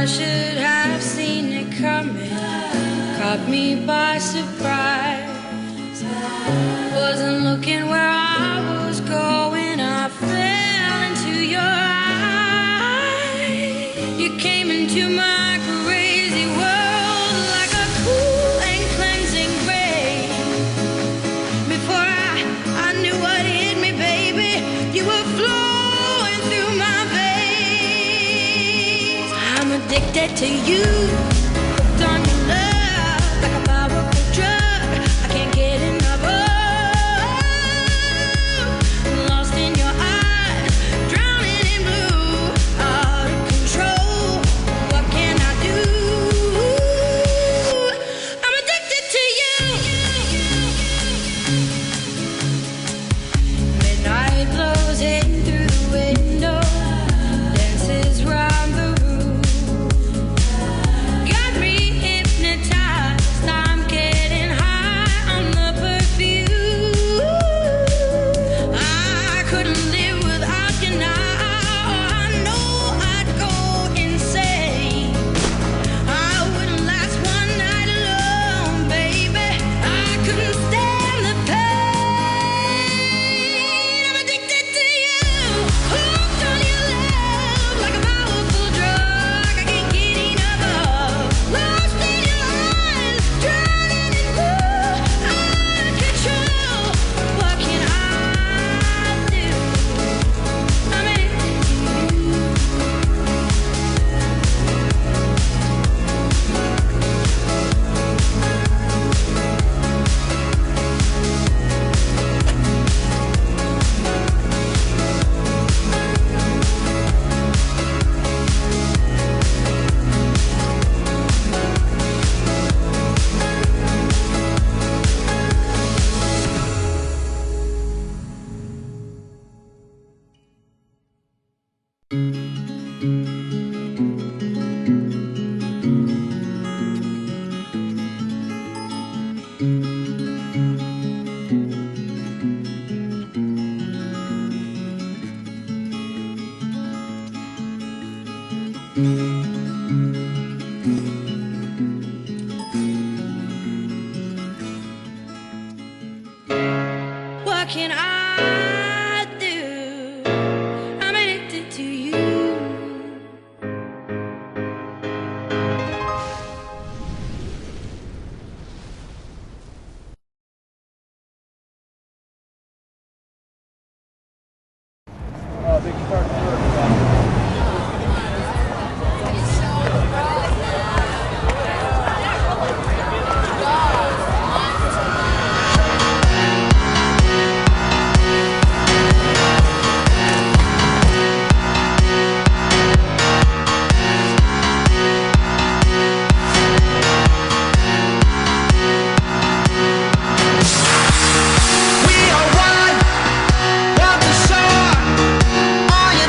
I should have seen it coming, caught me by surprise. Wasn't looking where I was going, I fell into your eyes. You came into my crazy world like a cool and cleansing rain. Before I knew what hit me, baby, you were flowing through my veins. I'm addicted to you, hooked on your love like a powerful drug. I can't get enough of. Lost in your eyes, drowning in blue, out of control. What can I do? I'm addicted to you. Midnight blows in through the window, dances round the room. Got me hypnotized, I'm getting high on the perfume. I couldn't live without you now, I know I'd go insane. I wouldn't last one night alone, baby, I couldn't stand the pain. I'm addicted to you, hooked on your love like a powerful drug. I can't get enough of. Lost in your eyes, drowning in blue, out of control. What can I do? I'm addicted to you. What can I do? I'm addicted to you. We are one of the shore. All you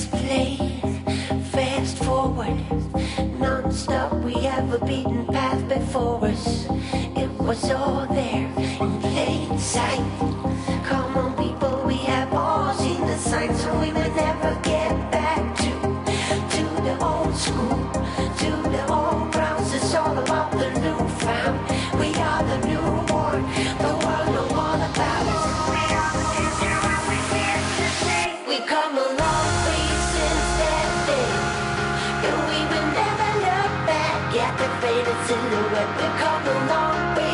play fast forward, non-stop. We have a beaten path before us. It was all there in plain sight. Come on, people, we have all seen the signs, so we will never get back to the old school, to the old grounds. It's all about the new found. We are the newborn. The world know all about us. We are the future, and we here to stay. We come a long way since that day, and we will never look back at the faded silhouette. We come a long way